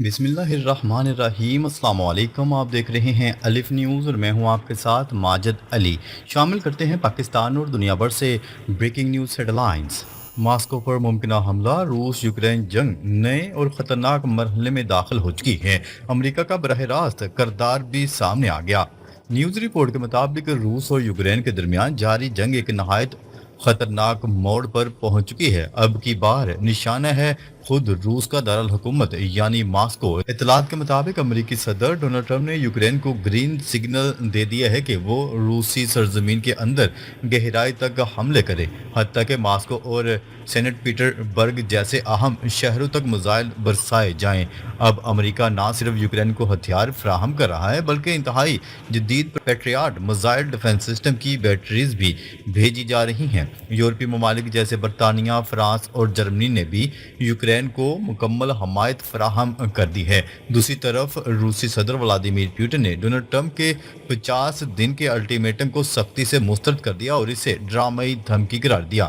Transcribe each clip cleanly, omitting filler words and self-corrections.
بسم اللہ الرحمن الرحیم۔ السلام علیکم، آپ دیکھ رہے ہیں الف نیوز اور میں ہوں آپ کے ساتھ ماجد علی۔ شامل کرتے ہیں پاکستان اور دنیا بھر سے breaking news headlines. Moscow پر ممکنہ حملہ، روس یوکرین جنگ نئے اور خطرناک مرحلے میں داخل ہو چکی ہے۔ امریکہ کا براہ راست کردار بھی سامنے آ گیا۔ نیوز رپورٹ کے مطابق روس اور یوکرین کے درمیان جاری جنگ ایک نہایت خطرناک موڑ پر پہنچ چکی ہے۔ اب کی بار نشانہ ہے خود روس کا دارالحکومت یعنی ماسکو۔ اطلاعات کے مطابق امریکی صدر ڈونلڈ ٹرمپ نے یوکرین کو گرین سگنل دے دیا ہے کہ وہ روسی سرزمین کے اندر گہرائی تک حملے کرے، حتیٰ کہ ماسکو اور سینٹ پیٹر برگ جیسے اہم شہروں تک میزائل برسائے جائیں۔ اب امریکہ نہ صرف یوکرین کو ہتھیار فراہم کر رہا ہے بلکہ انتہائی جدید پیٹریاٹ میزائل ڈیفنس سسٹم کی بیٹریز بھی بھیجی جا رہی ہیں۔ یورپی ممالک جیسے برطانیہ، فرانس اور جرمنی نے بھی یوکرین کو مکمل حمایت فراہم کر دی ہے۔ دوسری طرف روسی صدر ولادیمیر پوٹن نے ڈونلڈ ٹرمپ کے 50 دن کے الٹیمیٹم کو سختی سے مسترد کر دیا اور اسے ڈرامائی دھمکی قرار دیا۔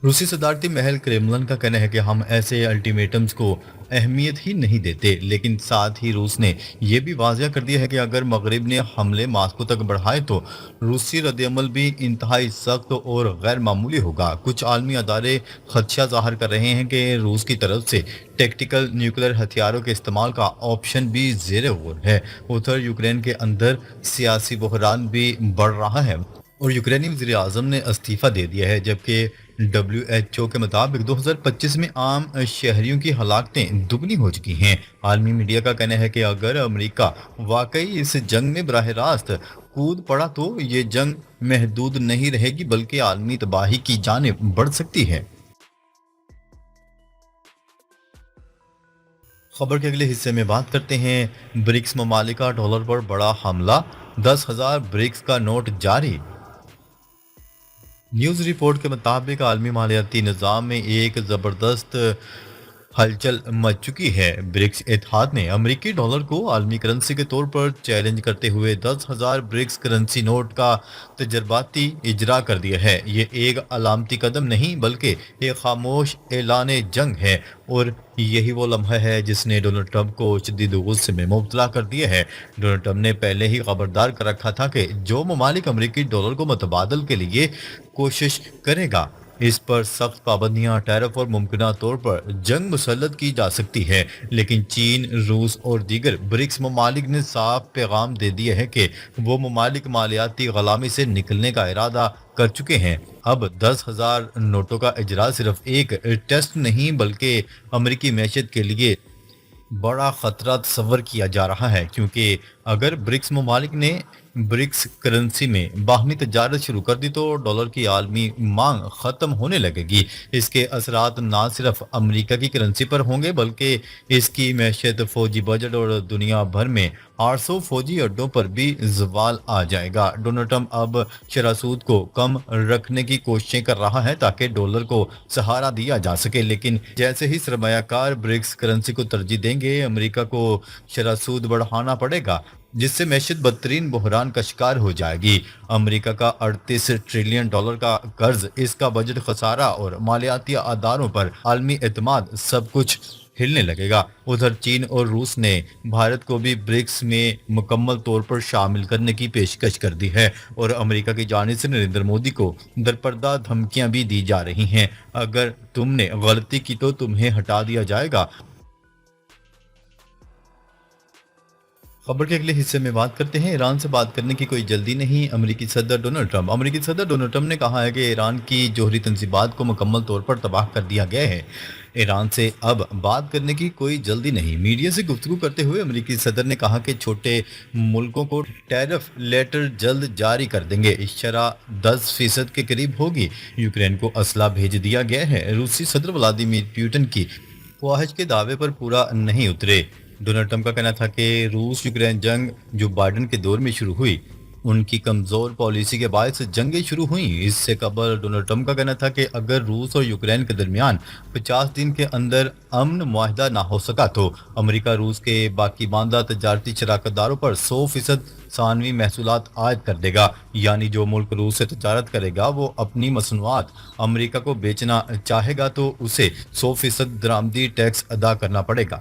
روسی صدارتی محل کریملن کا کہنا ہے کہ ہم ایسے الٹیمیٹمز کو اہمیت ہی نہیں دیتے، لیکن ساتھ ہی روس نے یہ بھی واضح کر دیا ہے کہ اگر مغرب نے حملے ماسکو تک بڑھائے تو روسی رد عمل بھی انتہائی سخت اور غیر معمولی ہوگا۔ کچھ عالمی ادارے خدشہ ظاہر کر رہے ہیں کہ روس کی طرف سے ٹیکٹیکل نیوکلیر ہتھیاروں کے استعمال کا آپشن بھی زیر غور ہے۔ ادھر یوکرین کے اندر سیاسی بحران بھی بڑھ رہا ہے اور یوکرینی وزیر اعظم نے استعفیٰ دے دیا ہے، جبکہ WHO کے مطابق 2025 میں عام شہریوں کی ہلاکتیں دگنی ہو چکی ہیں۔ عالمی میڈیا کا کہنا ہے کہ اگر امریکہ واقعی اس جنگ میں براہ راست کود پڑا تو یہ جنگ محدود نہیں رہے گی بلکہ عالمی تباہی کی جانب بڑھ سکتی ہے۔ خبر کے اگلے حصے میں بات کرتے ہیں برکس ممالک کا ڈالر پر بڑا حملہ، 10,000 برکس کا نوٹ جاری۔ نیوز رپورٹ کے مطابق عالمی مالیاتی نظام میں ایک زبردست ہلچل مچ چکی ہے۔ برکس اتحاد نے امریکی ڈالر کو عالمی کرنسی کے طور پر چیلنج کرتے ہوئے 10,000 برکس کرنسی نوٹ کا تجرباتی اجرا کر دیا ہے۔ یہ ایک علامتی قدم نہیں بلکہ ایک خاموش اعلان جنگ ہے، اور یہی وہ لمحہ ہے جس نے ڈونلڈ ٹرمپ کو شدید غصے میں مبتلا کر دیا ہے۔ ڈونلڈ ٹرمپ نے پہلے ہی خبردار کر رکھا تھا کہ جو ممالک امریکی ڈالر کو متبادل کے لیے کوشش کرے گا، اس پر سخت پابندیاں، ٹیرف اور ممکنہ طور پر جنگ مسلط کی جا سکتی ہے۔ لیکن چین، روس اور دیگر برکس ممالک نے صاف پیغام دے دیا ہے کہ وہ ممالک مالیاتی غلامی سے نکلنے کا ارادہ کر چکے ہیں۔ اب 10,000 نوٹوں کا اجرا صرف ایک ٹیسٹ نہیں بلکہ امریکی معیشت کے لیے بڑا خطرہ تصور کیا جا رہا ہے، کیونکہ اگر برکس ممالک نے برکس کرنسی میں باہمی تجارت شروع کر دی تو ڈالر کی عالمی مانگ ختم ہونے لگے گی۔ اس کے اثرات نہ صرف امریکہ کی کرنسی پر ہوں گے بلکہ اس کی معیشت، فوجی بجٹ اور دنیا بھر میں 800 فوجی اڈوں پر بھی زوال آ جائے گا۔ ڈونلڈ ٹرمپ اب شرح سود کو کم رکھنے کی کوششیں کر رہا ہے تاکہ ڈالر کو سہارا دیا جا سکے، لیکن جیسے ہی سرمایہ کار برکس کرنسی کو ترجیح دیں گے، امریکہ کو شرح سود بڑھانا پڑے گا، جس سے معیشت بدترین بحران کا شکار ہو جائے گی۔ امریکہ کا 38 ٹریلین ڈالر کا قرض، اس کا بجٹ خسارہ اور مالیاتی اداروں پر عالمی اعتماد، سب کچھ ہلنے لگے گا۔ ادھر چین اور روس نے بھارت کو بھی برکس میں مکمل طور پر شامل کرنے کی پیشکش کر دی ہے، اور امریکہ کی جانب سے نریندر مودی کو درپردہ دھمکیاں بھی دی جا رہی ہیں۔ اگر تم نے غلطی کی تو تمہیں ہٹا دیا جائے گا۔ خبر کے اگلے حصے میں بات کرتے ہیں ایران سے بات کرنے کی کوئی جلدی نہیں، امریکی صدر ڈونلڈ ٹرمپ۔ امریکی صدر ڈونلڈ ٹرمپ نے کہا ہے کہ ایران کی جوہری تنصیبات کو مکمل طور پر تباہ کر دیا گیا ہے، ایران سے اب بات کرنے کی کوئی جلدی نہیں۔ میڈیا سے گفتگو کرتے ہوئے امریکی صدر نے کہا کہ چھوٹے ملکوں کو ٹیرف لیٹر جلد جاری کر دیں گے، شرح 10% کے قریب ہوگی۔ یوکرین کو اسلحہ بھیج دیا گیا ہے، روسی صدر ولادیمیر پوٹن کی خواہش کے دعوے پر پورا نہیں اترے۔ ڈونلڈ ٹرمپ کا کہنا تھا کہ روس یوکرین جنگ جو بائیڈن کے دور میں شروع ہوئی، ان کی کمزور پالیسی کے باعث جنگیں شروع ہوئیں۔ اس سے قبل ڈونلڈ ٹرمپ کا کہنا تھا کہ اگر روس اور یوکرین کے درمیان 50 دن کے اندر امن معاہدہ نہ ہو سکا تو امریکہ روس کے باقی ماندہ تجارتی شراکت داروں پر 100% ثانوی محصولات عائد کر دے گا، یعنی جو ملک روس سے تجارت کرے گا وہ اپنی مصنوعات امریکہ کو بیچنا چاہے گا تو اسے 100% درآمدی ٹیکس ادا کرنا پڑے گا۔